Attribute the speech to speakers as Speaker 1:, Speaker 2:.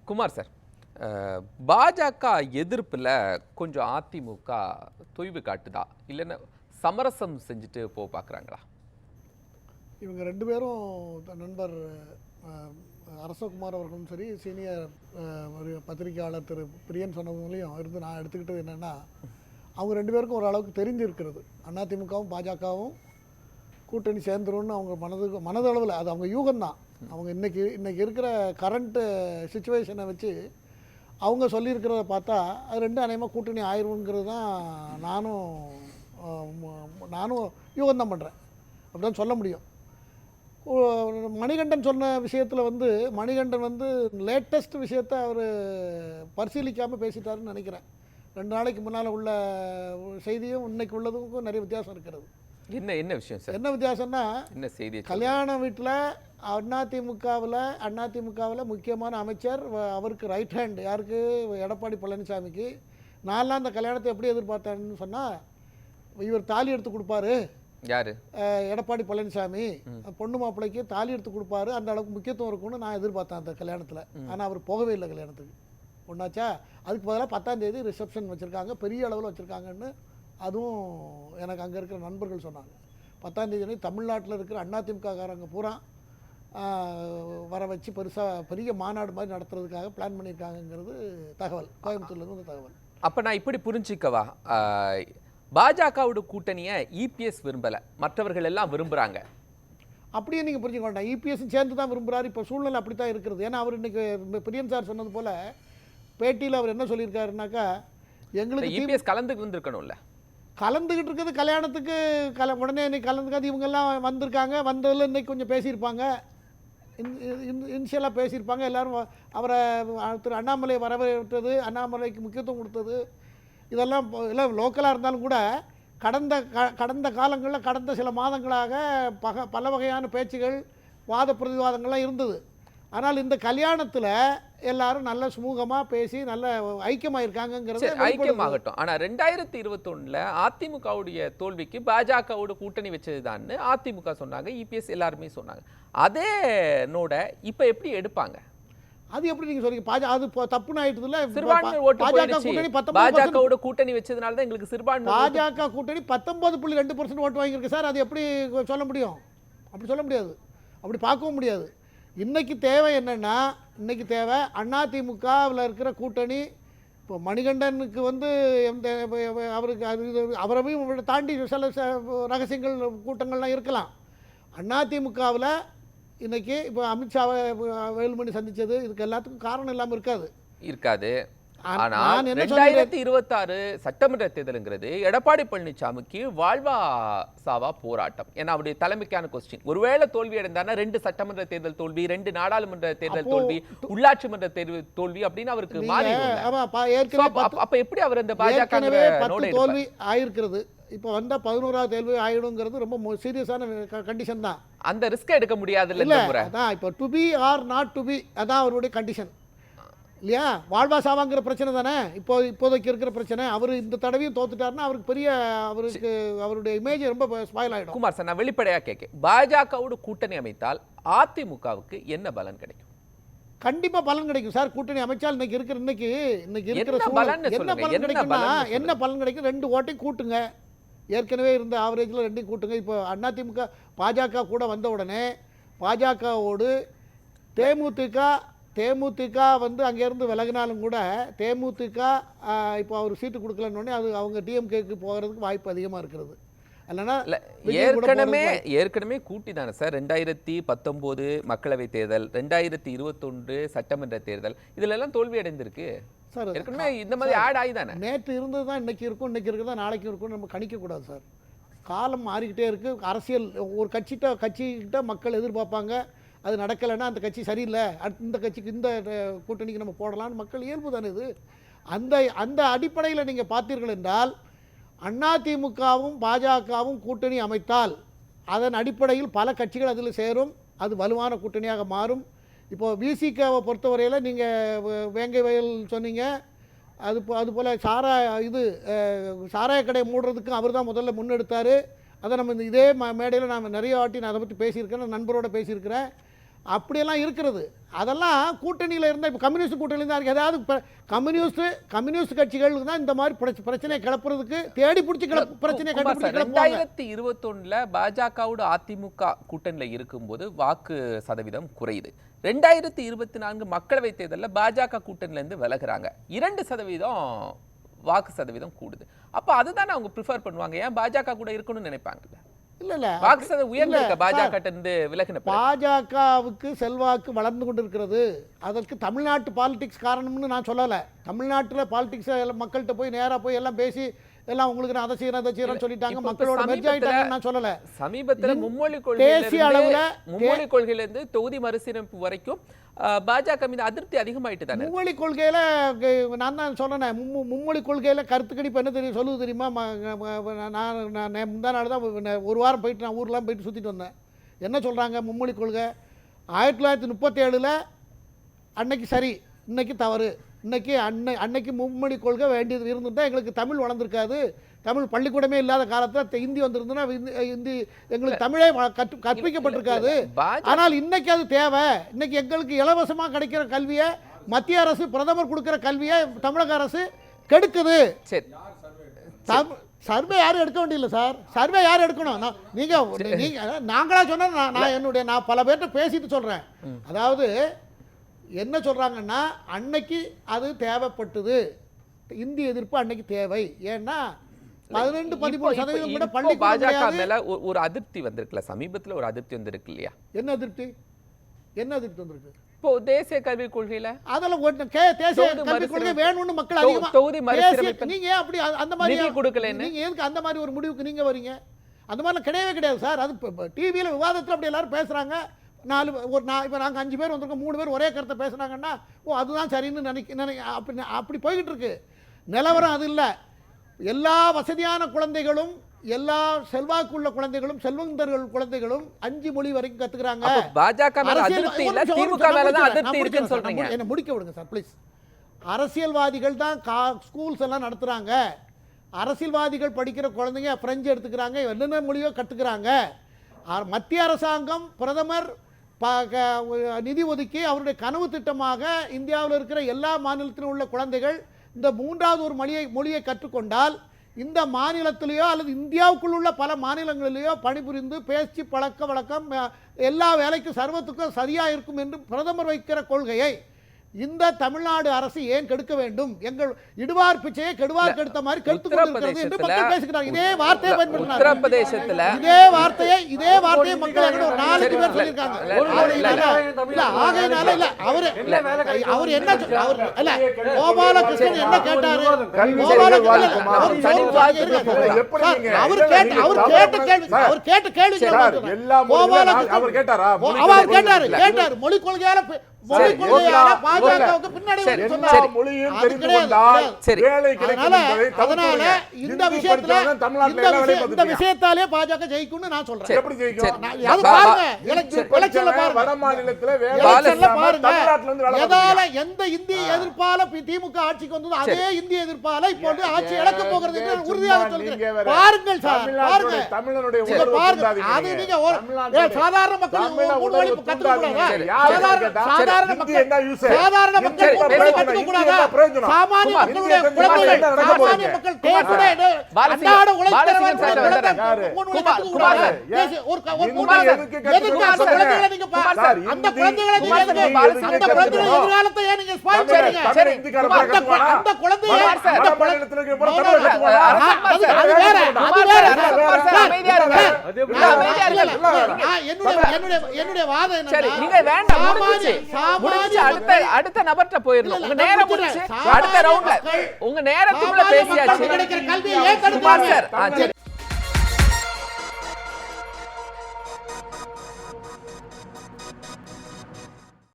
Speaker 1: Kumar sir, பாஜக எதிர்ப்பில் கொஞ்சம் அதிமுக தொய்வு காட்டுதா, இல்லைன்னா சமரசம் செஞ்சுட்டு பார்க்குறாங்களா?
Speaker 2: இவங்க ரெண்டு பேரும் நண்பர் அரசகுமார் அவர்களும் சரி, சீனியர் ஒரு பத்திரிகையாளர் திரு பிரியன் சொன்னவங்களையும் இருந்து நான் எடுத்துக்கிட்டது என்னென்னா, அவங்க ரெண்டு பேருக்கும் ஓரளவுக்கு தெரிஞ்சிருக்கிறது அதிமுகவும் பாஜகவும் கூட்டணி சேர்ந்துரும்னு அவங்க மனதளவில் அது அவங்க யூகம்தான். அவங்க இன்றைக்கி இருக்கிற கரண்ட்டு சுச்சுவேஷனை வச்சு அவங்க சொல்லியிருக்கிறத பார்த்தா அது ரெண்டும் அநேகமாக கூட்டணி ஆயிடும்ங்கிறது தான் நானும் யூகம்தான் பண்ணுறேன். அப்படி தான் சொல்ல முடியும். மணிகண்டன் சொன்ன விஷயத்தில் மணிகண்டன் லேட்டஸ்ட் விஷயத்தை அவர் பரிசீலிக்காமல் பேசிட்டாருன்னு நினைக்கிறேன். 2 நாளைக்கு முன்னால் உள்ள செய்தியும் இன்னைக்கு உள்ளதுக்கும் நிறைய வித்தியாசம் இருக்கிறது.
Speaker 1: என்ன விஷயம் சார்?
Speaker 2: என்ன வித்தியாசம்னா,
Speaker 1: என்ன செய்தி?
Speaker 2: கல்யாண வீட்டில் அதிமுகவில் முக்கியமான அமைச்சர், அவருக்கு ரைட் ஹேண்ட் யாருக்கு, எடப்பாடி பழனிசாமிக்கு. நான்லாம் அந்த கல்யாணத்தை எப்படி எதிர்பார்த்தேன்னு சொன்னால், இவர் தாலி எடுத்து கொடுப்பாரு,
Speaker 1: யாரு,
Speaker 2: எடப்பாடி பழனிசாமி பொண்ணு மாப்பிள்ளைக்கு தாலி எடுத்து கொடுப்பாரு, அந்த அளவுக்கு முக்கியத்துவம் இருக்கும்னு நான் எதிர்பார்த்தேன் அந்த கல்யாணத்தில். ஆனால் அவர் போகவே இல்லை கல்யாணத்துக்கு. ஒன்றாச்சா, அதுக்கு பதிலாக 10ஆம் தேதி ரிசப்ஷன் வச்சுருக்காங்க, பெரிய அளவில் வச்சுருக்காங்கன்னு அதுவும் எனக்கு அங்கே இருக்கிற நண்பர்கள் சொன்னாங்க. 10ஆம் தேதி தமிழ்நாட்டில் இருக்கிற அதிமுககாரங்க பூரா வர வச்சு பெரிய மாநாடு மாதிரி நடத்துறதுக்காக பிளான் பண்ணியிருக்காங்கங்கிறது தகவல், கோயம்புத்தூர்லேருந்து தகவல்.
Speaker 1: அப்போ நான் இப்படி புரிஞ்சிக்கவா, பாஜகவோட கூட்டணியை இபிஎஸ் விரும்பலை, மற்றவர்கள் எல்லாம் விரும்புகிறாங்க?
Speaker 2: அப்படியே நீங்கள் புரிஞ்சுக்க வேண்டாம். இபிஎஸ் சேர்ந்து தான் விரும்புகிறாரு. இப்போ சூழ்நிலை அப்படி தான் இருக்கிறது. ஏன்னா அவர் இன்றைக்கி பிரியன் சார் சொன்னது போல் பேட்டியில் அவர் என்ன சொல்லியிருக்காருனாக்கா, எங்களுக்கு
Speaker 1: இபிஎஸ் கலந்துக்கு இருந்திருக்கணும்ல.
Speaker 2: கலந்துக்கிட்டு இருக்கிறது கல்யாணத்துக்கு உடனே இன்னைக்கு கலந்துக்காது. இவங்கெல்லாம் வந்திருக்காங்க, வந்ததில் இன்றைக்கி கொஞ்சம் பேசியிருப்பாங்க, இனிஷியலாக பேசியிருப்பாங்க. எல்லோரும் அவரை திரு அண்ணாமலை வரவேற்றது, அண்ணாமலைக்கு முக்கியத்துவம் கொடுத்தது, இதெல்லாம் எல்லாம் லோக்கலாக இருந்தாலும் கூட கடந்த காலங்களில் கடந்த சில மாதங்களாக பல வகையான பேச்சுகள், வாத பிரதிவாதங்கள்லாம் இருந்தது. ஆனால் இந்த கல்யாணத்தில் எல்லாரும் நல்ல சுமூகமாக பேசி நல்ல ஐக்கியமாக இருக்காங்கிறது
Speaker 1: ஐக்கியமாகட்டும். ஆனால் 2021 அதிமுகவுடைய தோல்விக்கு பாஜகவோட கூட்டணி வச்சதுதான் அதிமுக சொன்னாங்க, இபிஎஸ் எல்லாருமே சொன்னாங்க. அதே நோட இப்போ எப்படி எடுப்பாங்க?
Speaker 2: அது எப்படி நீங்க சொல்றீங்க? அது தப்புன்னு ஆயிட்டதுல.
Speaker 1: சிறுபான்மை ஓட்டு போயிடுச்சு. பாஜகவோட கூட்டணி வச்சதுனால தான் எங்களுக்கு சிறுபான்மை.
Speaker 2: பாஜக கூட்டணி 19.2% ஓட்டு வாங்கியிருக்கு சார். அது எப்படி சொல்ல முடியும்? அப்படி சொல்ல முடியாது, அப்படி பார்க்கவும் முடியாது. இன்னைக்கு தேவை என்னன்னா, இன்னைக்கு தேவை அதிமுகவில் இருக்கிற கூட்டணி. இப்போ மணிகண்டனுக்கு அவருக்கு அவரையும் தாண்டி சில ரகசியங்கள் கூட்டங்கள்லாம் இருக்கலாம். அதிமுகவில் இன்னைக்கு இப்போ அமித்ஷாவை வேலுமணி சந்திச்சது இதுக்கு எல்லாத்துக்கும் காரணம் இல்லாமல் இருக்காது.
Speaker 1: ஆனால் 2026 சட்டமன்ற தேர்தலுங்கிறது எடப்பாடி பழனிசாமிக்கு வாழ்வா சாவா போராட்டம். ஏன்னா அவருடைய தலைமைக்கான கொஸ்டின், ஒருவேளை தோல்வி அடைந்தானா 2 சட்டமன்ற தேர்தல் தோல்வி, 2 நாடாளுமன்ற தேர்தல் தோல்வி, உள்ளாட்சி மன்ற தேர்தல் தோல்வி அப்படின்னு அவருக்கு மாறி. அப்ப எப்படி அவர் அந்த பாஜக
Speaker 2: தோல்வி ஆயிருக்கிறது, இப்போ வந்தால் 11ஆவது தேர்வு ஆயிடுங்கிறது ரொம்ப சீரியஸான கண்டிஷன் தான்.
Speaker 1: அந்த ரிஸ்க் எடுக்க முடியாது இல்லை.
Speaker 2: அதான் இப்போ to be or not to be, அதான் அவருடைய கண்டிஷன் இல்லையா? வாழ்வா சாவாங்கிற பிரச்சனை தானே இப்போதைக்கு இருக்கிற பிரச்சனை. அவர் இந்த தடவையும் தோத்துட்டாருன்னா அவருக்கு அவருடைய இமேஜ் ரொம்ப ஸ்பாயில் ஆகிடும்.
Speaker 1: குமார் சார், நான் வெளிப்படையாக கேட்க, பாஜகவோட கூட்டணி அமைத்தால் அதிமுகவுக்கு என்ன பலன் கிடைக்கும்?
Speaker 2: கண்டிப்பா பலன் கிடைக்கும் சார். கூட்டணி அமைச்சால் இன்னைக்கு இருக்கிற பலன் என்ன பலன் கிடைக்கும்னா, என்ன பலன் கிடைக்கும்? 2 ஓட்டையும் கூட்டுங்க. ஏற்கனவே இருந்த ஆவரேஜில் 2ஐயும் கூட்டுங்க. இப்போ அதிமுக பாஜக கூட வந்த உடனே பாஜகவோடு தேமுதிக அங்கேருந்து விலகினாலும் கூட தேமுதிக இப்போ அவர் சீட்டு கொடுக்கலன்னு அது அவங்க டிஎம்கேக்கு போகிறதுக்கு வாய்ப்பு அதிகமாக இருக்கிறது. இல்லைன்னா
Speaker 1: ஏற்கனவே கூட்டி தானே சார். 2019 மக்களவை தேர்தல், 2021 சட்டமன்ற தேர்தல், இதுல எல்லாம் தோல்வி அடைந்திருக்கு சார். ஏற்கனவே இந்த மாதிரி ஆட் ஆகி தானே.
Speaker 2: நேற்று இருந்தது தான் இன்னைக்கு இருக்கும், இன்னைக்கு இருக்கிறதா நாளைக்கு இருக்கும்னு நம்ம கணிக்கக்கூடாது சார். காலம் மாறிக்கிட்டே இருக்குது. அரசியல் ஒரு கட்சிக்கிட்ட மக்கள் எதிர்பார்ப்பாங்க, அது நடக்கலைன்னா அந்த கட்சி சரியில்லை, இந்த கட்சிக்கு இந்த கூட்டணிக்கு நம்ம போடலான்னு மக்கள் இயல்பு தானே இது. அந்த அடிப்படையில் நீங்கள் பார்த்தீர்கள் என்றால் அதிமுகவும் பாஜகவும் கூட்டணி அமைத்தால் அதன் அடிப்படையில் பல கட்சிகள் அதில் சேரும், அது வலுவான கூட்டணியாக மாறும். இப்போது விசிகாவை பொறுத்தவரையில் நீங்கள் வேங்கை வயல் சொன்னீங்க, அதுபோல் சாராய கடை மூடுறதுக்கு அவர் தான் முதல்ல முன்னெடுத்தார். அதை நம்ம இதே மேடையில் நான் நிறைய வாட்டி நான் அதை பற்றி பேசியிருக்கேன், நண்பரோடு பேசியிருக்கிறேன். அப்படியெல்லாம் இருக்கிறது. அதெல்லாம் கூட்டணியில் இருந்தால் இப்போ கம்யூனிஸ்ட் கூட்டணியில் தான் இருக்குது. ஏதாவது கம்யூனிஸ்ட் கட்சிகளுக்கு தான் இந்த மாதிரி பிரச்சனையை கிளப்புறதுக்கு தேடி பிடிச்சி பிரச்சனையை கண்டுபிடிச்சி
Speaker 1: 2021 பாஜகவோட அதிமுக கூட்டணியில் இருக்கும்போது வாக்கு சதவீதம் குறையுது. 2024 மக்களவை தேர்தலில் பாஜக கூட்டணியில இருந்து விலகுறாங்க, 2% வாக்கு சதவீதம் கூடுது. அப்ப அதுதானே அவங்க ப்ரிஃபர் பண்ணுவாங்க, ஏன் பாஜக கூட இருக்கணும்னு நினைப்பாங்கல்ல?
Speaker 2: இல்ல
Speaker 1: வாக்கு சதவீதம் உயர்ந்திருக்க பாஜக இருந்து விலகின
Speaker 2: பாஜகவுக்கு செல்வாக்கு வளர்ந்து கொண்டிருக்கிறது. அதற்கு தமிழ்நாட்டு பாலிடிக்ஸ் காரணம்னு நான் சொல்லலை. தமிழ்நாட்டில் பாலிடிக்ஸ் மக்கள்கிட்ட போய் நேராக போய் எல்லாம் பேசி எல்லாம் உங்களுக்கு நான் அதை செய்யறேன் சொல்லிட்டாங்க, மக்களோட மெர்ஜ் ஆயிட்டாங்கன்னு நான் சொல்லலை.
Speaker 1: சமீபத்தில் மும்மொழி கொள்கையிலிருந்து தொகுதி மறுசீரமைப்பு வரைக்கும் பாஜக மீது அதிருப்தி அதிகமாயிட்டு தானே.
Speaker 2: மும்மொழி கொள்கையில நான் தான் சொன்னேன், மும்மொழி கொள்கையில கருத்து கணிப்பு என்ன தெரியும் சொல்லுது தெரியுமா? நான் முந்தா நாள் தான் ஒரு வாரம் போயிட்டு நான் ஊர்லாம் போயிட்டு சுற்றிட்டு வந்தேன். என்ன சொல்கிறாங்க மும்மொழி கொள்கை? 1937 அன்னைக்கு சரி, இன்னைக்கு தவறு. அன்னைக்கு மும்மொழி கொள்கை வேண்டியது இருந்துட்டால் எங்களுக்கு தமிழ் வளர்ந்துருக்காது. தமிழ் பள்ளிக்கூடமே இல்லாத காலத்தில் ஹிந்தி வந்திருந்ததுன்னா ஹிந்தி எங்களுக்கு தமிழே கற்பிக்கப்பட்டிருக்காது. ஆனால் இன்னைக்கு அது தேவை. இன்னைக்கு எங்களுக்கு இலவசமாக கிடைக்கிற கல்வியை மத்திய அரசு பிரதமர் கொடுக்குற கல்வியை தமிழக அரசு கெடுக்குது. சர்வே யாரும் எடுக்க வேண்டியதில்லை சார். சர்வே யாரும் எடுக்கணும்? நீங்கள் நாங்களா சொன்னால் நான் பல பேர்கிட்ட பேசிட்டு சொல்கிறேன். அதாவது என்ன சொல்கிறாங்கன்னா, அன்னைக்கு அது தேவைப்பட்டது, இந்தி எதிர்ப்பு அன்னைக்கு தேவை. ஏன்னா 12-13% கூட பள்ளி
Speaker 1: பாஜக மேல ஒரு அதிருப்தி வந்திருக்குல்ல, சமீபத்தில் ஒரு அதிருப்தி வந்திருக்கு இல்லையா?
Speaker 2: என்ன அதிருப்தி வந்திருக்கு?
Speaker 1: இப்போ தேசிய கல்விக் கொள்கையில
Speaker 2: அதெல்லாம் தேசிய கல்விக் கொள்கை வேணும்னு மக்கள் அதிகமா
Speaker 1: தொகுதி மறுசீரமைப்பு
Speaker 2: நீங்க அப்படி அந்த மாதிரி
Speaker 1: கொடுக்கல,
Speaker 2: நீங்க எதுக்கு அந்த மாதிரி ஒரு முடிவுக்கு நீங்க வரீங்க? அந்த மாதிரிலாம் கிடையவே கிடையாது சார். அது டிவியில் விவாதத்தில் அப்படி எல்லாரும் பேசுறாங்க. இப்போ நாங்கள் 5 பேர் வந்திருக்கோம், 3 பேர் ஒரே கருத்தை பேசுனாங்கன்னா அதுதான் சரின்னு அப்படி போய்கிட்டு இருக்கு. நிலவரம் அது இல்லை. எல்லா வசதியான குழந்தைகளும், எல்லா செல்வாக்குள்ள குழந்தைகளும், செல்வந்தர்கள் குழந்தைகளும் 5 மொழி வரைக்கும் கத்துக்கிறாங்க.
Speaker 1: பாஜக மேல அதிருப்தி இல்ல, திமுக மேல தான் அதிருப்தி இருக்குன்னு சொல்றீங்க.
Speaker 2: என்ன முடிக்க விடுங்க சார் ப்ளீஸ். அரசியல்வாதிகள் தான் ஸ்கூல்ஸ் எல்லாம் நடத்துறாங்க. அரசியல்வாதிகள் படிக்கிற குழந்தைங்க பிரெஞ்சு எடுத்துக்கிறாங்க, என்னென்ன மொழியோ கத்துக்கிறாங்க. மத்திய அரசாங்கம் பிரதமர் நிதி ஒதுக்கி அவருடைய கனவு திட்டமாக இந்தியாவில் இருக்கிற எல்லா மாநிலத்திலும் உள்ள குழந்தைகள் இந்த 3வது ஒரு மொழியை கற்றுக்கொண்டால் இந்த மாநிலத்திலேயோ அல்லது இந்தியாவுக்குள் உள்ள பல மாநிலங்களிலேயோ பணிபுரிந்து பேச்சு பழக்க வழக்கம் எல்லா வேலைக்கும் சர்வத்துக்கும் சரியாக இருக்கும் என்று பிரதமர் வைக்கிற கொள்கையை இந்த தமிழ்நாடு அரசு ஏன் கெடுக்க வேண்டும்? எங்கள் இடுவார் பிச்சையை கெடுவார் கெடுத்த மாதிரி கெடுத்து கொண்டிருக்கிறது என்று மக்கள் பேசுகிறார். இதே வார்த்தையை பயன்படுத்தினார்.
Speaker 1: உத்தரப்பிரதேசத்துல
Speaker 2: இதே வார்த்தையை மக்கள் என்கிட்ட ஒரு 4 பேர் சொல்லியிருக்காங்க. ஆகையினால இல்ல அவர் என்ன கோபாலகிருஷ்ணன் என்ன கேட்டாரு? அவர் கேட்ட கேள்வி கேட்டாரு மொழி கொள்கையால பாஜகவுக்கு பின்னாடி இந்த விஷயத்தாலே பாஜக ஜெயிக்கும்னு நான் சொல்றேன். எந்த இந்திய எதிர்ப்பால திமுக ஆட்சிக்கு வந்தது அதே இந்திய எதிர்ப்பால இப்போது ஆட்சி இழக்க போகிறது என்று உறுதியாக சொல்கிறேன். பாருங்கள் சார், பாருங்க. அது நீங்க சாதாரண மக்கள் சாதாரண மக்கள் கற்றுக்க கூடாதா? சாமானிய மக்களுடைய குழந்தைகள், சாமானிய மக்கள் அன்றாட அந்த குழந்தைகளை எதிர்காலத்தை ஏன் நீங்க ஸ்பாயில் பண்றீங்க? அந்த குழந்தையை என்னுடைய வாதம்
Speaker 1: அடுத்த நபர்ட்ட போயிரணும். உங்க நேரம் முடிச்சு அடுத்த ரவுண்ட்ல உங்க நேரத்துக்குள்ள பேசியாச்சு.
Speaker 2: கல்வியை ஏன் தடுக்கிறாங்க?